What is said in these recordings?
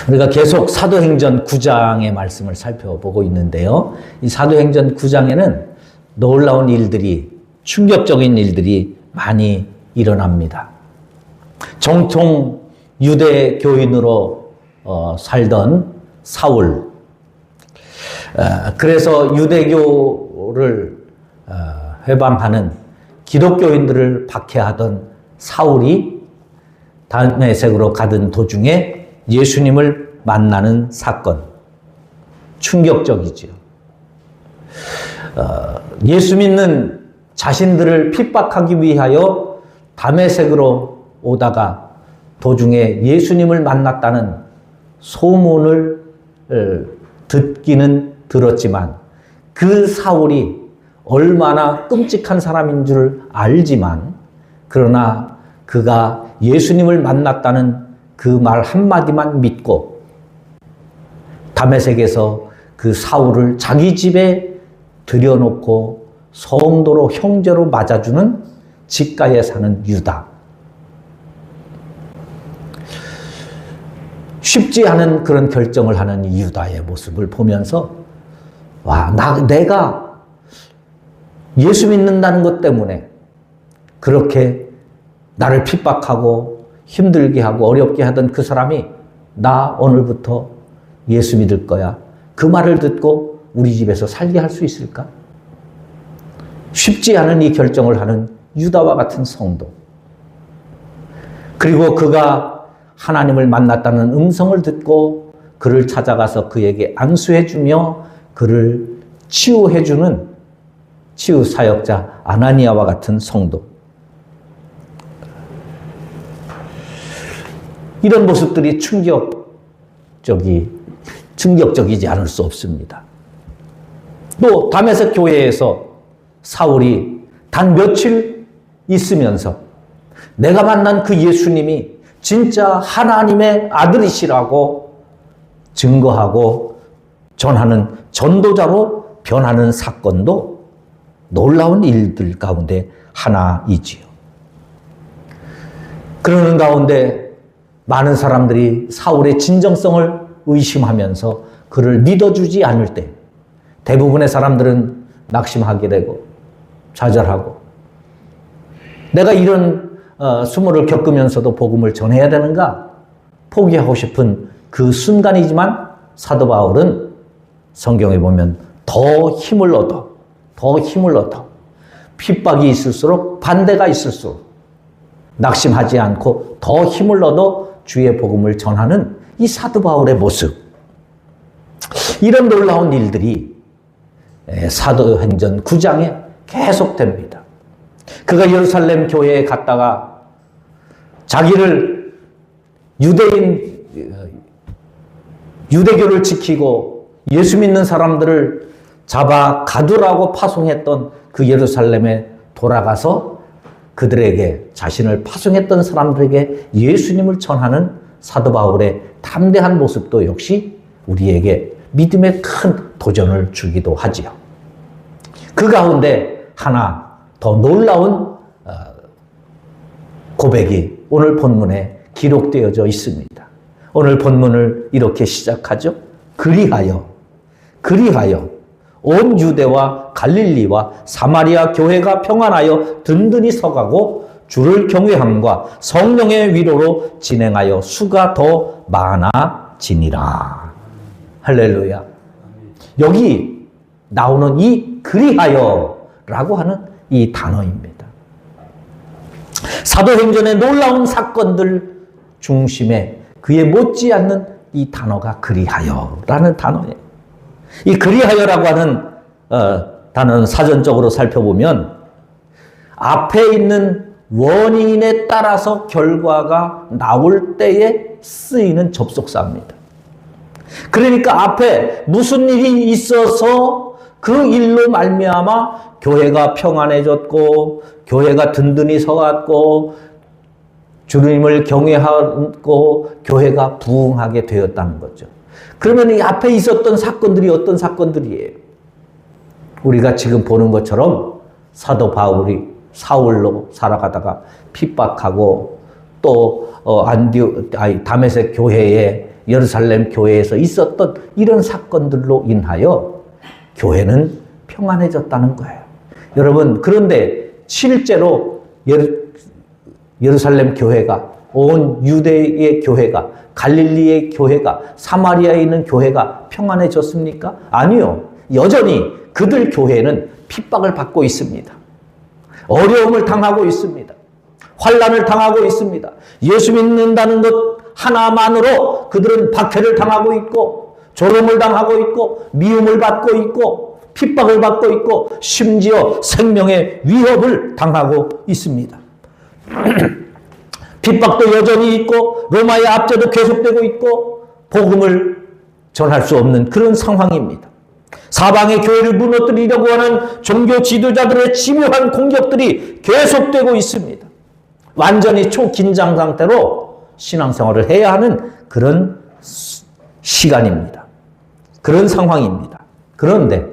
우리가 계속 사도행전 9장의 말씀을 살펴보고 있는데요. 이 사도행전 9장에는 놀라운 일들이, 충격적인 일들이 많이 일어납니다. 정통 유대 교인으로 살던 사울, 그래서 유대교를 회방하는 기독교인들을 박해하던 사울이 다메섹으로 가던 도중에 예수님을 만나는 사건, 충격적이지요. 예수 믿는 자신들을 핍박하기 위하여 다메섹으로 오다가 도중에 예수님을 만났다는 소문을 듣기는 들었지만 그 사울이 얼마나 끔찍한 사람인 줄 알지만, 그러나 그가 예수님을 만났다는 그 말 한마디만 믿고 다메섹에서 그 사울을 자기 집에 들여놓고 성도로 형제로 맞아주는 집가에 사는 유다. 쉽지 않은 그런 결정을 하는 이 유다의 모습을 보면서 내가 예수 믿는다는 것 때문에 그렇게 나를 핍박하고 힘들게 하고 어렵게 하던 그 사람이 나 오늘부터 예수 믿을 거야, 그 말을 듣고 우리 집에서 살게 할 수 있을까? 쉽지 않은 이 결정을 하는 유다와 같은 성도, 그리고 그가 하나님을 만났다는 음성을 듣고 그를 찾아가서 그에게 안수해주며 그를 치유해주는 치유사역자 아나니아와 같은 성도, 이런 모습들이 충격적이지 않을 수 없습니다. 또 다메섹 교회에서 사울이 단 며칠 있으면서 내가 만난 그 예수님이 진짜 하나님의 아들이시라고 증거하고 전하는 전도자로 변하는 사건도 놀라운 일들 가운데 하나이지요. 그러는 가운데 많은 사람들이 사울의 진정성을 의심하면서 그를 믿어주지 않을 때 대부분의 사람들은 낙심하게 되고 좌절하고, 내가 이런 수모를 겪으면서도 복음을 전해야 되는가 포기하고 싶은 그 순간이지만, 사도 바울은 성경에 보면 더 힘을 얻어 핍박이 있을수록, 반대가 있을수록 낙심하지 않고 더 힘을 얻어 주의 복음을 전하는 이 사도 바울의 모습, 이런 놀라운 일들이 사도행전 9장에 계속됩니다. 그가 예루살렘 교회에 갔다가 자기를 유대교를 지키고 예수 믿는 사람들을 잡아 가두라고 파송했던 그 예루살렘에 돌아가서 그들에게, 자신을 파송했던 사람들에게 예수님을 전하는 사도 바울의 담대한 모습도 역시 우리에게 믿음의 큰 도전을 주기도 하지요. 그 가운데 하나 더 놀라운 고백이 오늘 본문에 기록되어져 있습니다. 오늘 본문을 이렇게 시작하죠. 그리하여 온 유대와 갈릴리와 사마리아 교회가 평안하여 든든히 서가고 주를 경외함과 성령의 위로로 진행하여 수가 더 많아지니라. 할렐루야. 여기 나오는 이 그리하여라고 하는 이 단어입니다. 사도행전의 놀라운 사건들 중심에 그에 못지않는 이 단어가 그리하여라는 단어예요. 이 그리하여라고 하는 단어는 사전적으로 살펴보면 앞에 있는 원인에 따라서 결과가 나올 때에 쓰이는 접속사입니다. 그러니까 앞에 무슨 일이 있어서 그 일로 말미암아 교회가 평안해졌고 교회가 든든히 서갔고 주님을 경외하고 교회가 부흥하게 되었다는 거죠. 그러면 이 앞에 있었던 사건들이 어떤 사건들이에요? 우리가 지금 보는 것처럼 사도 바울이 사울로 살아가다가 핍박하고 또 다메섹 교회에 예루살렘 교회에서 있었던 이런 사건들로 인하여 교회는 평안해졌다는 거예요. 여러분, 그런데 실제로 예루살렘 교회가, 온 유대의 교회가, 갈릴리의 교회가, 사마리아에 있는 교회가 평안해졌습니까? 아니요. 여전히 그들 교회는 핍박을 받고 있습니다. 어려움을 당하고 있습니다. 환난을 당하고 있습니다. 예수 믿는다는 것 하나만으로 그들은 박해를 당하고 있고, 조롱을 당하고 있고, 미움을 받고 있고, 핍박을 받고 있고, 심지어 생명의 위협을 당하고 있습니다. 핍박도 여전히 있고, 로마의 압제도 계속되고 있고, 복음을 전할 수 없는 그런 상황입니다. 사방의 교회를 무너뜨리려고 하는 종교 지도자들의 집요한 공격들이 계속되고 있습니다. 완전히 초긴장 상태로 신앙생활을 해야 하는 그런 시간입니다. 그런 상황입니다. 그런데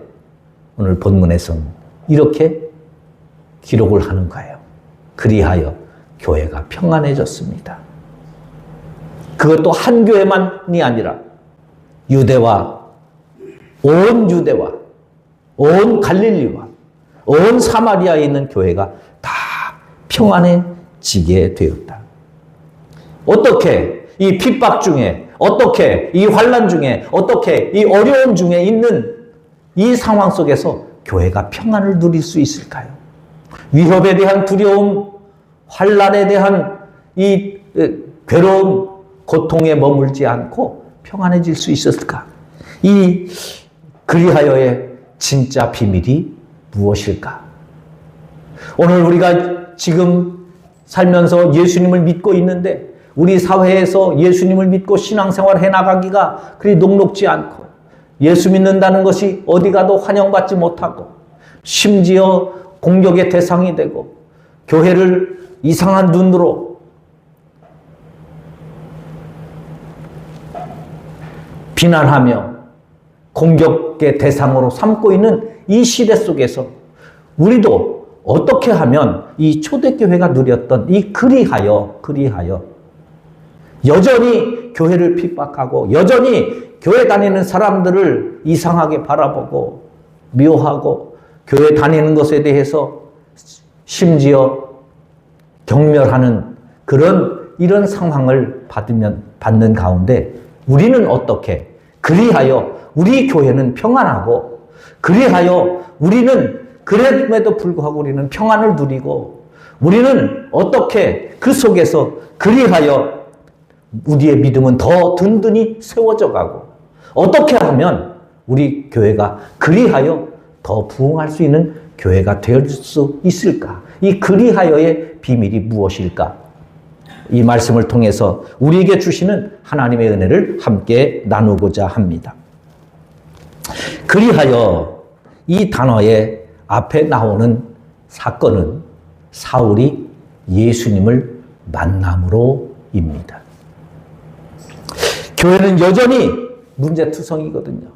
오늘 본문에서는 이렇게 기록을 하는 거예요. 그리하여 교회가 평안해졌습니다. 그것도 한 교회만이 아니라 유대와 온 갈릴리와 온 사마리아에 있는 교회가 다 평안해지게 되었다. 어떻게 이 핍박 중에, 어떻게 이 환난 중에, 어떻게 이 어려움 중에 있는 이 상황 속에서 교회가 평안을 누릴 수 있을까요? 위협에 대한 두려움, 환난에 대한 이 괴로움, 고통에 머물지 않고 평안해질 수 있었을까? 이 그리하여의 진짜 비밀이 무엇일까? 오늘 우리가 지금 살면서 예수님을 믿고 있는데 우리 사회에서 예수님을 믿고 신앙생활을 해나가기가 그리 녹록지 않고, 예수 믿는다는 것이 어디 가도 환영받지 못하고, 심지어 공격의 대상이 되고, 교회를 이상한 눈으로 비난하며 공격의 대상으로 삼고 있는 이 시대 속에서 우리도 어떻게 하면 이 초대교회가 누렸던 이 그리하여 여전히 교회를 핍박하고, 여전히 교회 다니는 사람들을 이상하게 바라보고 미워하고, 교회 다니는 것에 대해서 심지어 경멸하는 이런 상황을 받는 가운데 우리는 어떻게, 그리하여 우리 교회는 평안하고, 그리하여 우리는 그럼에도 불구하고 우리는 평안을 누리고, 우리는 어떻게 그 속에서 그리하여 우리의 믿음은 더 든든히 세워져 가고, 어떻게 하면 우리 교회가 그리하여 더 부흥할 수 있는 교회가 될 수 있을까? 이 그리하여의 비밀이 무엇일까? 이 말씀을 통해서 우리에게 주시는 하나님의 은혜를 함께 나누고자 합니다. 그리하여 이 단어의 앞에 나오는 사건은 사울이 예수님을 만남으로입니다. 교회는 여전히 문제투성이거든요.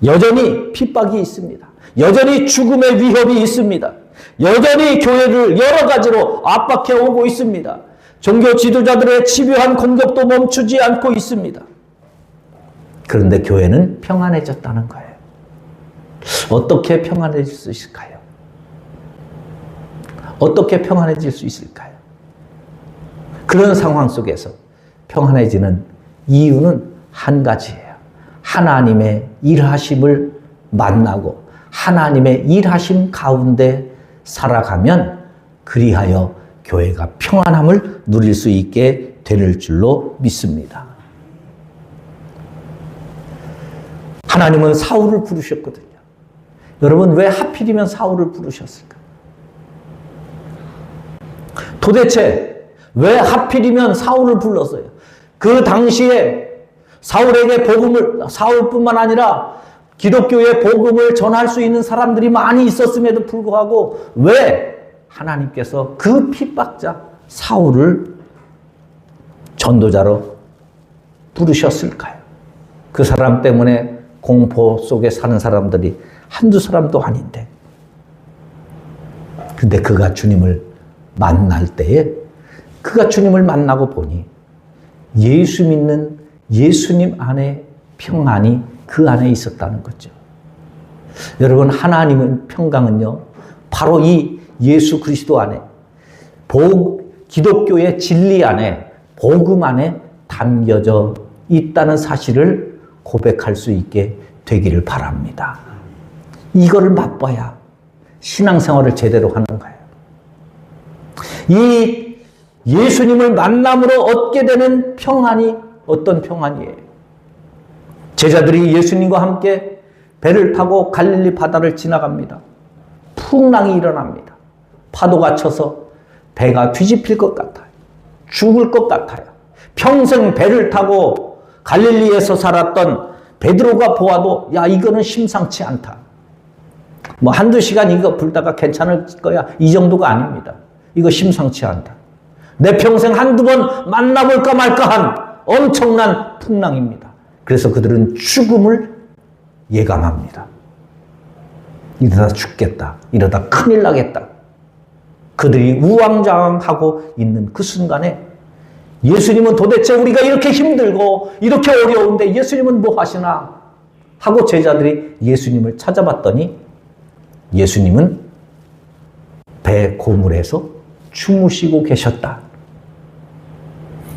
여전히 핍박이 있습니다. 여전히 죽음의 위협이 있습니다. 여전히 교회를 여러 가지로 압박해 오고 있습니다. 종교 지도자들의 집요한 공격도 멈추지 않고 있습니다. 그런데 교회는 평안해졌다는 거예요. 어떻게 평안해질 수 있을까요? 어떻게 평안해질 수 있을까요? 그런 상황 속에서 평안해지는 이유는 한 가지예요. 하나님의 일하심을 만나고 하나님의 일하심 가운데 살아가면 그리하여 교회가 평안함을 누릴 수 있게 될 줄로 믿습니다. 하나님은 사울을 부르셨거든요. 여러분, 왜 하필이면 사울을 부르셨을까? 도대체 왜 하필이면 사울을 불렀어요? 그 당시에 사울뿐만 아니라 기독교의 복음을 전할 수 있는 사람들이 많이 있었음에도 불구하고 왜 하나님께서 그 핍박자 사울을 전도자로 부르셨을까요? 그 사람 때문에 공포 속에 사는 사람들이 한두 사람도 아닌데, 근데 그가 주님을 만날 때에, 그가 주님을 만나고 보니 예수 믿는 예수님 안에 평안이 그 안에 있었다는 거죠. 여러분, 하나님의 평강은요, 바로 이 예수 그리스도 안에, 기독교의 진리 안에, 복음 안에 담겨져 있다는 사실을 고백할 수 있게 되기를 바랍니다. 이거를 맛봐야 신앙생활을 제대로 하는 거예요. 이 예수님을 만남으로 얻게 되는 평안이 어떤 평안이에요? 제자들이 예수님과 함께 배를 타고 갈릴리 바다를 지나갑니다. 풍랑이 일어납니다. 파도가 쳐서 배가 뒤집힐 것 같아요. 죽을 것 같아요. 평생 배를 타고 갈릴리에서 살았던 베드로가 보아도 야, 이거는 심상치 않다. 뭐 한두 시간 이거 불다가 괜찮을 거야. 이 정도가 아닙니다. 이거 심상치 않다. 내 평생 한두 번 만나볼까 말까한 엄청난 풍랑입니다. 그래서 그들은 죽음을 예감합니다. 이러다 죽겠다. 이러다 큰일 나겠다. 그들이 우왕좌왕하고 있는 그 순간에 예수님은 도대체 우리가 이렇게 힘들고 이렇게 어려운데 예수님은 뭐 하시나 하고 제자들이 예수님을 찾아봤더니 예수님은 배 고물에서 주무시고 계셨다.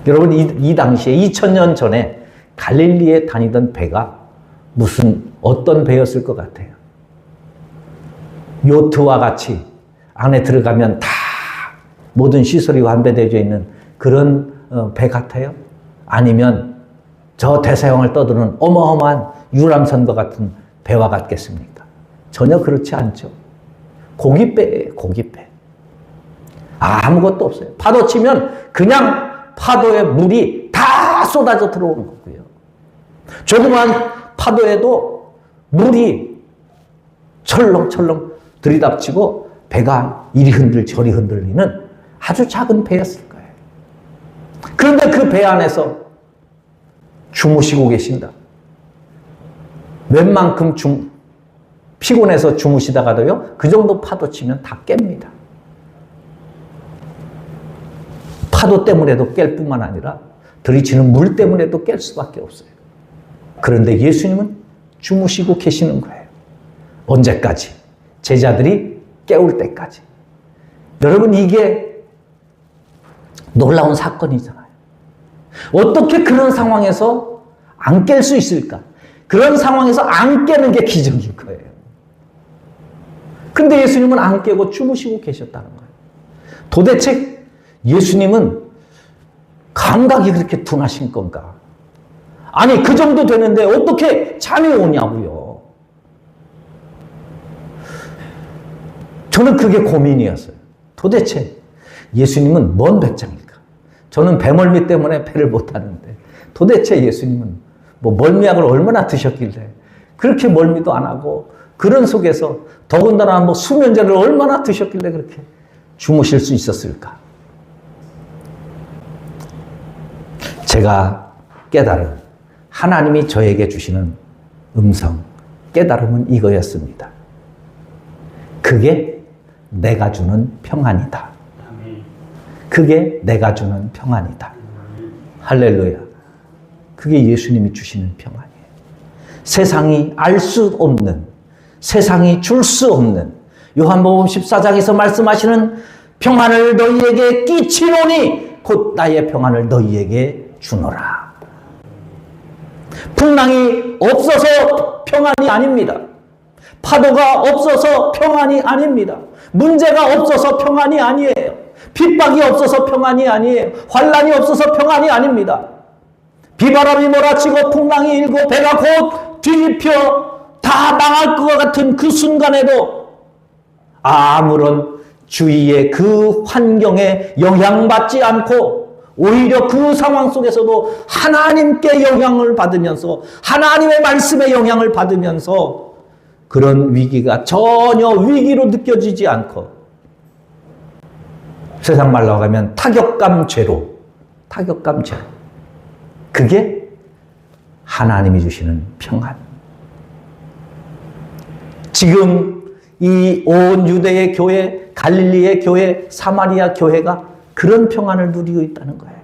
여러분, 이 당시에 2000년 전에 갈릴리에 다니던 배가 어떤 배였을 것 같아요? 요트와 같이 안에 들어가면 다 모든 시설이 완備되어 있는 그런 배 같아요? 아니면 저 대서양을 떠도는 어마어마한 유람선과 같은 배와 같겠습니까? 전혀 그렇지 않죠. 고깃배예요, 고깃배. 아무것도 없어요. 파도 치면 그냥 파도에 물이 다 쏟아져 들어오는 거고요. 조그만 파도에도 물이 철렁철렁 들이닥치고 배가 이리 저리 흔들리는 아주 작은 배였을 거예요. 그런데 그 배 안에서 주무시고 계신다. 웬만큼 피곤해서 주무시다가도요, 그 정도 파도 치면 다 깹니다. 파도 때문에도 깰 뿐만 아니라 들이치는 물 때문에도 깰 수밖에 없어요. 그런데 예수님은 주무시고 계시는 거예요. 언제까지? 제자들이 깨울 때까지. 여러분, 이게 놀라운 사건이잖아요. 어떻게 그런 상황에서 안 깰 수 있을까? 그런 상황에서 안 깨는 게 기적일 거예요. 근데 예수님은 안 깨고 주무시고 계셨다는 거예요. 도대체 예수님은 감각이 그렇게 둔하신 건가? 아니, 그 정도 되는데 어떻게 잠이 오냐고요. 저는 그게 고민이었어요. 도대체 예수님은 뭔 백장일까? 저는 배멀미 때문에 배를 못 타는데 도대체 예수님은 뭐 멀미약을 얼마나 드셨길래 그렇게 멀미도 안 하고 그런 속에서 더군다나 뭐 수면제를 얼마나 드셨길래 그렇게 주무실 수 있었을까? 제가 깨달은 하나님이 저에게 주시는 음성, 깨달음은 이거였습니다. 그게 내가 주는 평안이다. 그게 내가 주는 평안이다. 할렐루야. 그게 예수님이 주시는 평안이에요. 세상이 알 수 없는, 세상이 줄 수 없는 요한복음 14장에서 말씀하시는 평안을 너희에게 끼치노니 곧 나의 평안을 너희에게 주노라. 풍랑이 없어서 평안이 아닙니다. 파도가 없어서 평안이 아닙니다. 문제가 없어서 평안이 아니에요. 핍박이 없어서 평안이 아니에요. 환란이 없어서 평안이 아닙니다. 비바람이 몰아치고 풍랑이 일고 배가 곧 뒤집혀 다 망할 것 같은 그 순간에도 아무런 주위의 그 환경에 영향받지 않고 오히려 그 상황 속에서도 하나님께 영향을 받으면서 하나님의 말씀에 영향을 받으면서 그런 위기가 전혀 위기로 느껴지지 않고 세상 말로 하면 타격감 제로. 그게 하나님이 주시는 평안. 지금 이 온 유대의 교회, 갈릴리의 교회, 사마리아 교회가 그런 평안을 누리고 있다는 거예요.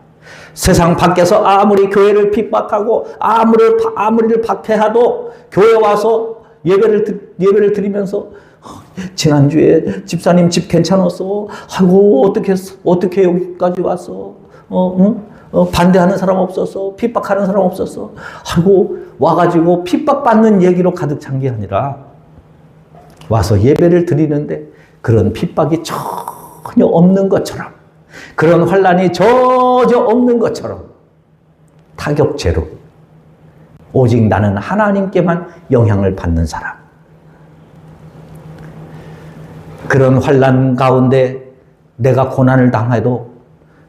세상 밖에서 아무리 교회를 핍박하고 아무리를 박해하도 교회 와서 예배를 드리면서 지난주에 집사님 집 괜찮았어. 아이고 어떻게 여기까지 왔어. 반대하는 사람 없었어. 핍박하는 사람 없었어. 아이고 와가지고 핍박받는 얘기로 가득 찬 게 아니라 와서 예배를 드리는데 그런 핍박이 전혀 없는 것처럼, 그런 환난이 전혀 없는 것처럼 타격제로 오직 나는 하나님께만 영향을 받는 사람, 그런 환난 가운데 내가 고난을 당해도,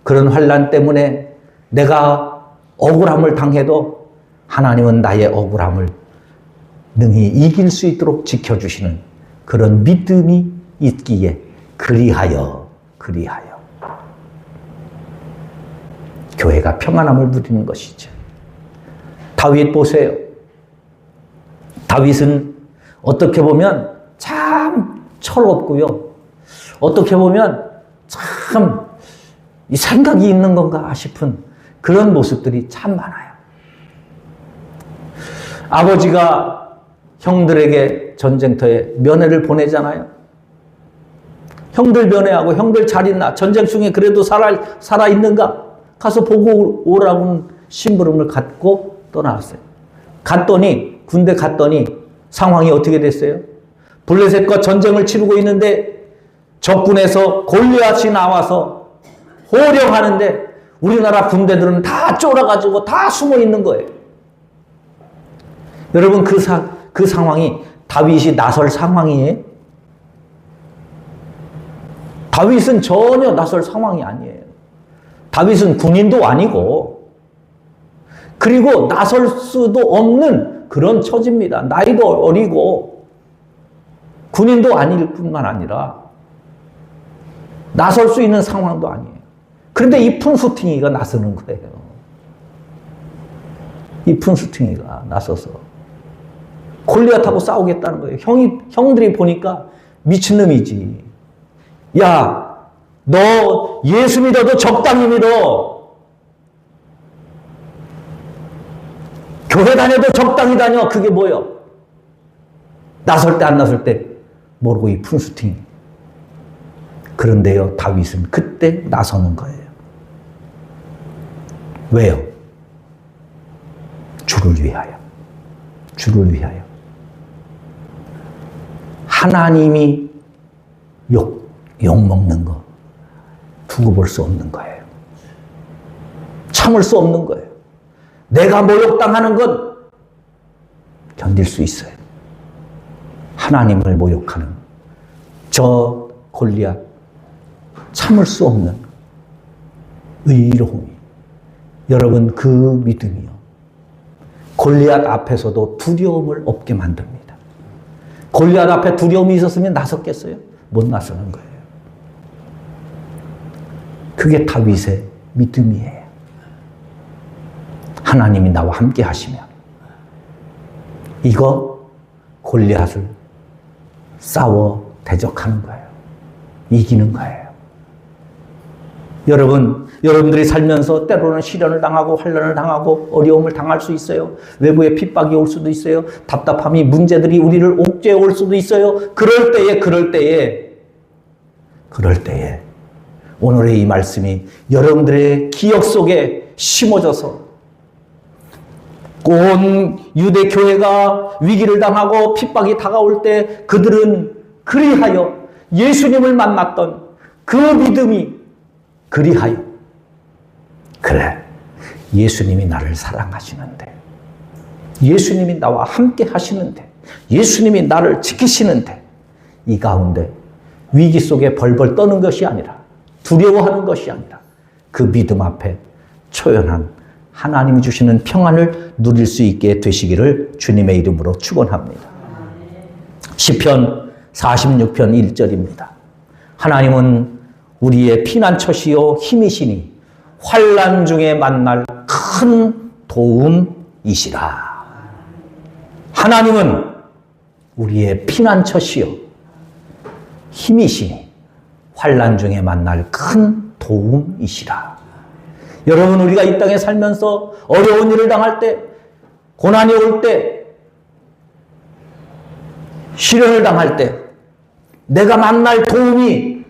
그런 환난 때문에 내가 억울함을 당해도 하나님은 나의 억울함을 능히 이길 수 있도록 지켜주시는 그런 믿음이 있기에 그리하여 교회가 평안함을 누리는 것이죠. 다윗 보세요. 다윗은 어떻게 보면 참 철없고요. 어떻게 보면 참 이 생각이 있는 건가 싶은 그런 모습들이 참 많아요. 아버지가 형들에게 전쟁터에 면회를 보내잖아요. 형들 면회하고 형들 잘 있나? 전쟁 중에 그래도 살아 있는가? 가서 보고 오라고 심부름을 갖고 떠나왔어요. 군대 갔더니 상황이 어떻게 됐어요? 블레셋과 전쟁을 치르고 있는데 적군에서 골리앗이 나와서 호령하는데 우리나라 군대들은 다 쫄아가지고 다 숨어 있는 거예요. 여러분 그 상황이 다윗이 나설 상황이에요? 다윗은 전혀 나설 상황이 아니에요. 다윗은 군인도 아니고 그리고 나설 수도 없는 그런 처지입니다. 나이도 어리고 군인도 아닐 뿐만 아니라 나설 수 있는 상황도 아니에요. 그런데 이 푼수팅이가 나서는 거예요. 이 푼수팅이가 나서서 골리앗하고 싸우겠다는 거예요. 형들이 보니까 미친놈이지. 야, 너 예수 믿어도 적당히 믿어. 교회 다녀도 적당히 다녀. 그게 뭐예요? 나설 때 안 나설 때 모르고 이 푼수팅. 그런데요, 다윗은 그때 나서는 거예요. 왜요? 주를 위하여. 하나님이 욕먹는 거 두고 볼 수 없는 거예요. 참을 수 없는 거예요. 내가 모욕당하는 건 견딜 수 있어요. 하나님을 모욕하는 저 골리앗 참을 수 없는 의로움이, 여러분 그 믿음이요 골리앗 앞에서도 두려움을 없게 만듭니다. 골리앗 앞에 두려움이 있었으면 나섰겠어요? 못 나서는 거예요. 그게 다윗의 믿음이에요. 하나님이 나와 함께 하시면 이거 골리앗을 싸워 대적하는 거예요. 이기는 거예요. 여러분들이 살면서 때로는 시련을 당하고 환난을 당하고 어려움을 당할 수 있어요. 외부의 핍박이 올 수도 있어요. 답답함이, 문제들이 우리를 옥죄어 올 수도 있어요. 그럴 때에 오늘의 이 말씀이 여러분들의 기억 속에 심어져서 온 유대 교회가 위기를 당하고 핍박이 다가올 때 그들은 그리하여 예수님을 만났던 그 믿음이 그리하여, 그래, 예수님이 나를 사랑하시는데, 예수님이 나와 함께 하시는데, 예수님이 나를 지키시는데, 이 가운데 위기 속에 벌벌 떠는 것이 아니라, 두려워하는 것이 아니라 그 믿음 앞에 초연한 하나님이 주시는 평안을 누릴 수 있게 되시기를 주님의 이름으로 축원합니다. 시편 46편 1절입니다. 하나님은 우리의 피난처시요 힘이시니 환난 중에 만날 큰 도움이시라. 하나님은 우리의 피난처시요 힘이시니 환난 중에 만날 큰 도움이시라. 여러분, 우리가 이 땅에 살면서 어려운 일을 당할 때, 고난이 올 때, 시련을 당할 때 내가 만날 도움이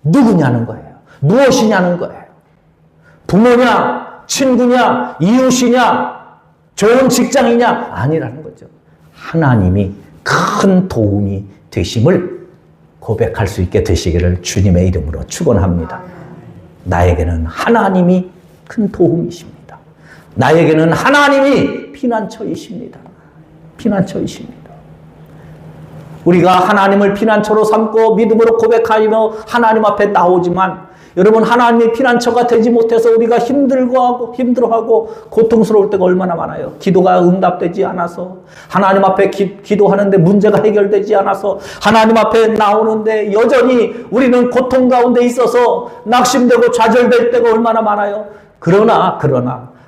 누구냐는 거예요. 무엇이냐는 거예요. 부모냐, 친구냐, 이웃이냐, 좋은 직장이냐, 아니라는 거죠. 하나님이 큰 도움이 되심을 고백할 수 있게 되시기를 주님의 이름으로 축원합니다. 나에게는 하나님이 큰 도움이십니다. 나에게는 하나님이 피난처이십니다. 피난처이십니다. 우리가 하나님을 피난처로 삼고 믿음으로 고백하며 하나님 앞에 나오지만, 여러분, 하나님의 피난처가 되지 못해서 우리가 힘들어하고 고통스러울 때가 얼마나 많아요. 기도가 응답되지 않아서, 하나님 앞에 기도하는데 문제가 해결되지 않아서, 하나님 앞에 나오는데 여전히 우리는 고통 가운데 있어서 낙심되고 좌절될 때가 얼마나 많아요. 그러나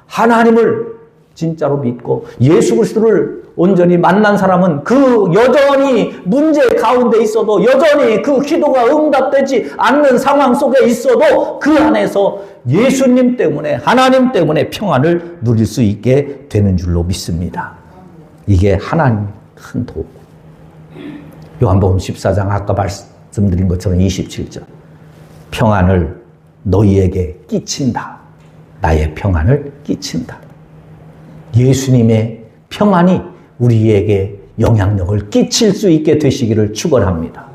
하나님을 진짜로 믿고 예수 그리스도를 온전히 만난 사람은 그 여전히 문제 가운데 있어도, 여전히 그 기도가 응답되지 않는 상황 속에 있어도 그 안에서 예수님 때문에, 하나님 때문에 평안을 누릴 수 있게 되는 줄로 믿습니다. 이게 하나님 큰 도움. 요한복음 14장 아까 말씀드린 것처럼 27절. 평안을 너희에게 끼친다. 나의 평안을 끼친다. 예수님의 평안이 우리에게 영향력을 끼칠 수 있게 되시기를 축원합니다.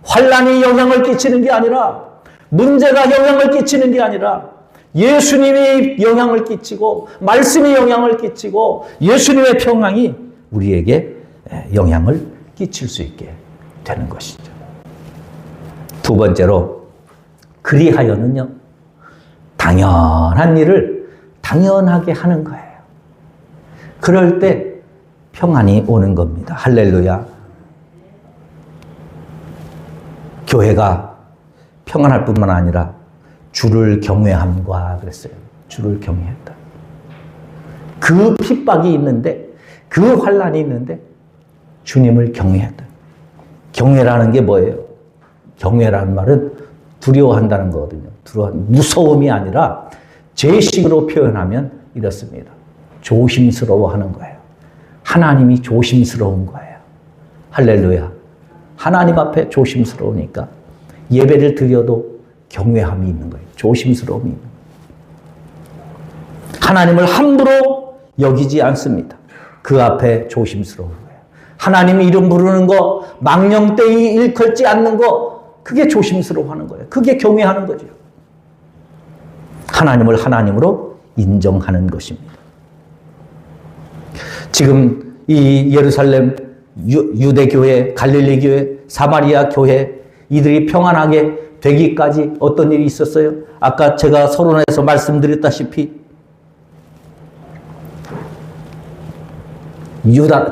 환난이 영향을 끼치는 게 아니라, 문제가 영향을 끼치는 게 아니라, 예수님이 영향을 끼치고 말씀이 영향을 끼치고 예수님의 평안이 우리에게 영향을 끼칠 수 있게 되는 것이죠. 두 번째로, 그리하여는요, 당연한 일을 당연하게 하는 거예요. 그럴 때 평안이 오는 겁니다. 할렐루야. 교회가 평안할 뿐만 아니라 주를 경외함과 그랬어요. 주를 경외했다. 그 핍박이 있는데, 그 환난이 있는데 주님을 경외했다. 경외라는 게 뭐예요? 경외라는 말은 두려워한다는 거거든요. 무서움이 아니라 제식으로 표현하면 이렇습니다. 조심스러워하는 거예요. 하나님이 조심스러운 거예요. 할렐루야. 하나님 앞에 조심스러우니까 예배를 드려도 경외함이 있는 거예요. 조심스러움이 있는 거예요. 하나님을 함부로 여기지 않습니다. 그 앞에 조심스러운 거예요. 하나님 이름 부르는 거, 망령되이 일컬지 않는 거, 그게 조심스러워하는 거예요. 그게 경외하는 거죠. 하나님을 하나님으로 인정하는 것입니다. 지금 이 예루살렘 유대교회, 갈릴리교회, 사마리아 교회, 이들이 평안하게 되기까지 어떤 일이 있었어요? 아까 제가 서론에서 말씀드렸다시피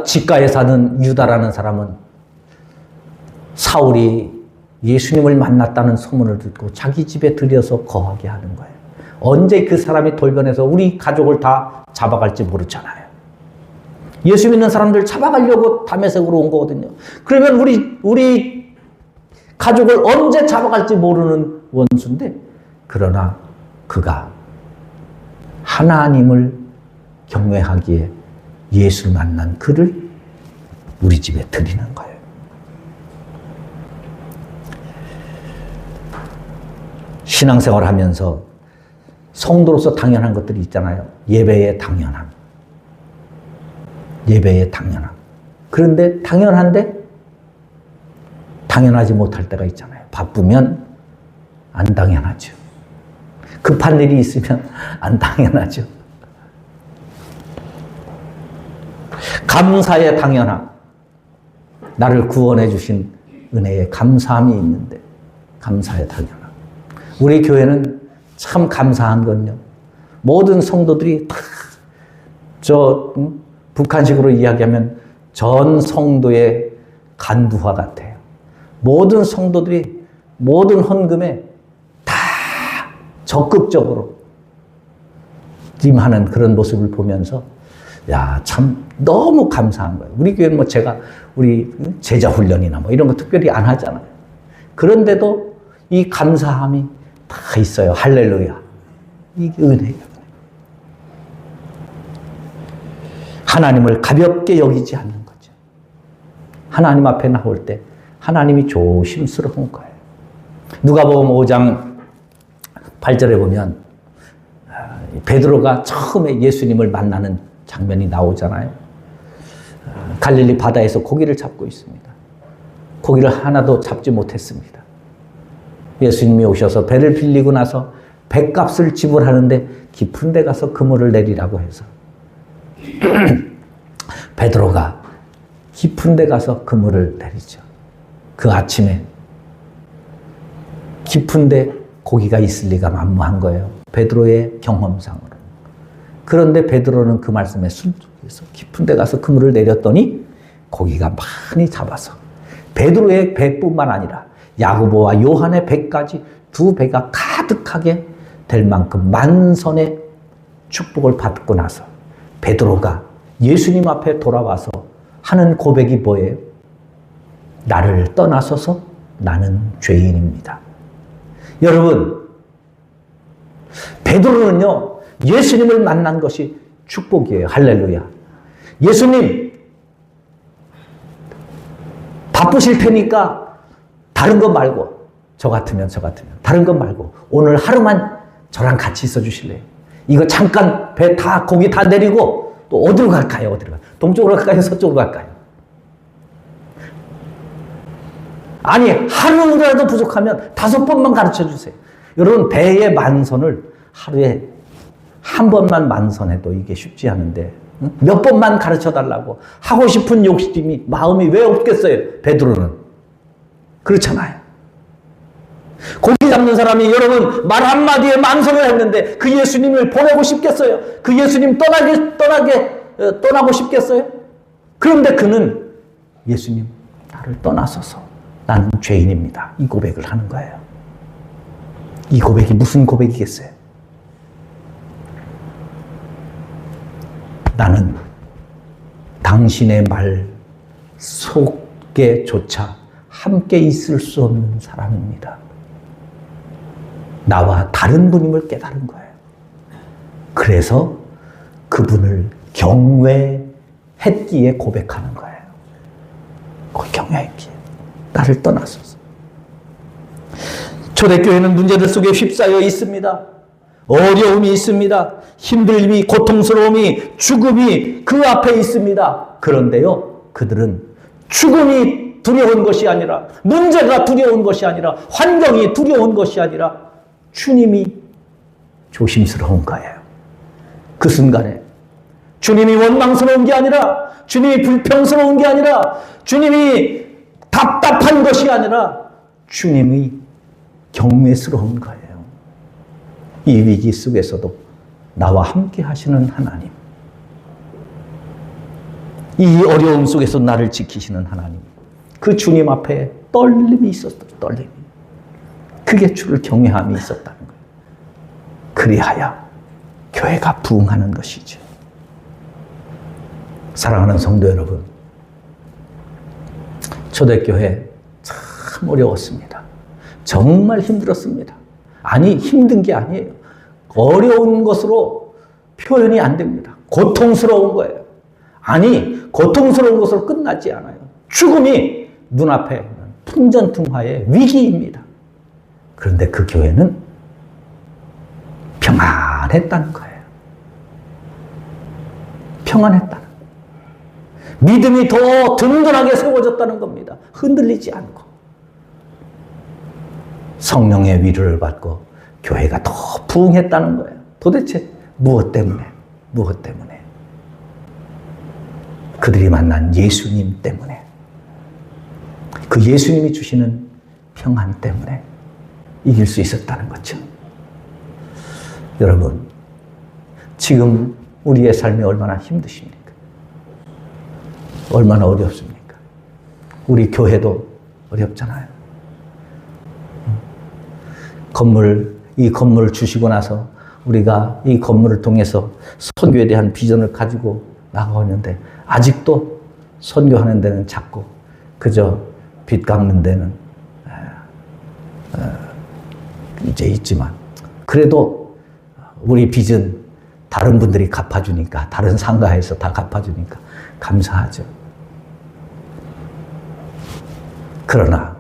직가에 사는 유다라는 사람은 사울이 예수님을 만났다는 소문을 듣고 자기 집에 들여서 거하게 하는 거예요. 언제 그 사람이 돌변해서 우리 가족을 다 잡아갈지 모르잖아요. 예수 믿는 사람들 잡아가려고 다메섹으로 온 거거든요. 그러면 우리 가족을 언제 잡아갈지 모르는 원수인데, 그러나 그가 하나님을 경외하기에 예수를 만난 그를 우리 집에 드리는 거예요. 신앙생활 하면서 성도로서 당연한 것들이 있잖아요. 예배의 당연함. 예배의 당연함. 그런데 당연한데 당연하지 못할 때가 있잖아요. 바쁘면 안 당연하죠. 급한 일이 있으면 안 당연하죠. 감사의 당연함. 나를 구원해 주신 은혜에 감사함이 있는데, 감사의 당연함. 우리 교회는 참 감사한 건요, 모든 성도들이 다 북한식으로 이야기하면 전 성도의 간부화 같아요. 모든 성도들이 모든 헌금에 다 적극적으로 임하는 그런 모습을 보면서, 야, 참 너무 감사한 거예요. 우리 교회는 우리 제자 훈련이나 이런 거 특별히 안 하잖아요. 그런데도 이 감사함이 다 있어요. 할렐루야. 이게 은혜예요. 하나님을 가볍게 여기지 않는 거죠. 하나님 앞에 나올 때 하나님이 조심스러운 거예요. 누가복음 5장 8절에 보면 베드로가 처음에 예수님을 만나는 장면이 나오잖아요. 갈릴리 바다에서 고기를 잡고 있습니다. 고기를 하나도 잡지 못했습니다. 예수님이 오셔서 배를 빌리고 나서 배값을 지불하는데 깊은 데 가서 그물을 내리라고 해서 베드로가 깊은 데 가서 그물을 내리죠. 그 아침에 깊은 데 고기가 있을 리가 만무한 거예요. 베드로의 경험상으로. 그런데 베드로는 그 말씀에 순종해서 깊은 데 가서 그물을 내렸더니 고기가 많이 잡아서 베드로의 배뿐만 아니라 야고보와 요한의 배까지 두 배가 가득하게 될 만큼 만선의 축복을 받고 나서 베드로가 예수님 앞에 돌아와서 하는 고백이 뭐예요? 나를 떠나서서 나는 죄인입니다. 여러분, 베드로는요, 예수님을 만난 것이 축복이에요. 할렐루야. 예수님, 바쁘실 테니까 다른 거 말고, 저 같으면 다른 거 말고 오늘 하루만 저랑 같이 있어 주실래요? 이거 잠깐 배 다 고기 다 내리고 또 어디로 갈까요? 어디로 갈까요? 동쪽으로 갈까요? 서쪽으로 갈까요? 아니, 하루라도 부족하면 5번만 가르쳐 주세요. 여러분, 배의 만선을 하루에 한 번만 만선해도 이게 쉽지 않은데 몇 번만 가르쳐 달라고 하고 싶은 욕심이 마음이 왜 없겠어요? 베드로는 그렇잖아요. 고기 잡는 사람이 여러분 말 한마디에 만선을 했는데 그 예수님을 보내고 싶겠어요? 그 예수님 떠나고 싶겠어요? 그런데 그는 예수님 나를 떠나서서 나는 죄인입니다. 이 고백을 하는 거예요. 이 고백이 무슨 고백이겠어요? 나는 당신의 말 속에조차 함께 있을 수 없는 사람입니다. 나와 다른 분임을 깨달은 거예요. 그래서 그분을 경외했기에 고백하는 거예요. 경외했기에. 나를 떠나소서. 초대교회는 문제들 속에 휩싸여 있습니다. 어려움이 있습니다. 힘듦이, 고통스러움이, 죽음이 그 앞에 있습니다. 그런데요, 그들은 죽음이 두려운 것이 아니라, 문제가 두려운 것이 아니라, 환경이 두려운 것이 아니라 주님이 조심스러운 거예요. 그 순간에 주님이 원망스러운 게 아니라, 주님이 불평스러운 게 아니라, 주님이 답답한 것이 아니라 주님이 경외스러운 거예요. 이 위기 속에서도 나와 함께 하시는 하나님, 이 어려움 속에서 나를 지키시는 하나님, 그 주님 앞에 떨림이 있었어요. 떨림이. 그게 주를 경외함이 있었다는 거예요. 그리하여 교회가 부흥하는 것이죠. 사랑하는 성도 여러분, 초대교회 참 어려웠습니다. 정말 힘들었습니다. 아니, 힘든 게 아니에요. 어려운 것으로 표현이 안 됩니다. 고통스러운 거예요. 아니, 고통스러운 것으로 끝나지 않아요. 죽음이 눈앞에 있는 풍전등화의 위기입니다. 그런데 그 교회는 평안했다는 거예요. 평안했다는 거예요. 믿음이 더 든든하게 세워졌다는 겁니다. 흔들리지 않고. 성령의 위로를 받고 교회가 더 부흥했다는 거예요. 도대체 무엇 때문에? 무엇 때문에? 그들이 만난 예수님 때문에. 그 예수님이 주시는 평안 때문에 이길 수 있었다는 거죠. 여러분, 지금 우리의 삶이 얼마나 힘드십니까? 얼마나 어렵습니까? 우리 교회도 어렵잖아요. 이 건물을 주시고 나서 우리가 이 건물을 통해서 선교에 대한 비전을 가지고 나가고 있는데 아직도 선교하는 데는 작고 그저 빚 갚는 데는 이제 있지만 그래도 우리 빚은 다른 분들이 갚아주니까, 다른 상가에서 다 갚아주니까 감사하죠. 그러나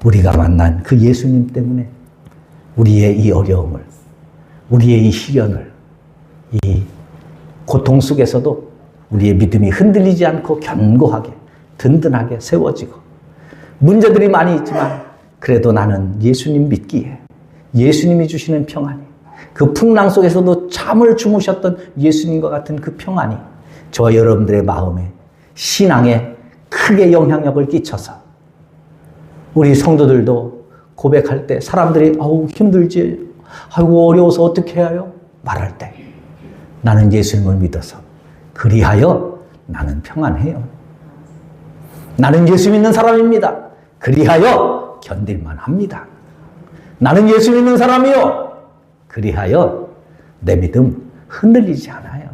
우리가 만난 그 예수님 때문에 우리의 이 어려움을, 우리의 이 시련을, 이 고통 속에서도 우리의 믿음이 흔들리지 않고 견고하게, 든든하게 세워지고, 문제들이 많이 있지만 그래도 나는 예수님 믿기에 예수님이 주시는 평안이, 그 풍랑 속에서도 잠을 주무셨던 예수님과 같은 그 평안이 저와 여러분들의 마음에, 신앙에 크게 영향력을 끼쳐서 우리 성도들도 고백할 때 사람들이 아우 힘들지, 아이고 어려워서 어떻게 해요? 말할 때 나는 예수님을 믿어서 그리하여 나는 평안해요. 나는 예수 믿는 사람입니다. 그리하여 견딜만 합니다. 나는 예수 믿는 사람이요. 그리하여 내 믿음 흔들리지 않아요.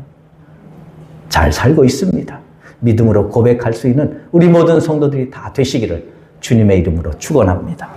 잘 살고 있습니다. 믿음으로 고백할 수 있는 우리 모든 성도들이 다 되시기를 주님의 이름으로 축원합니다.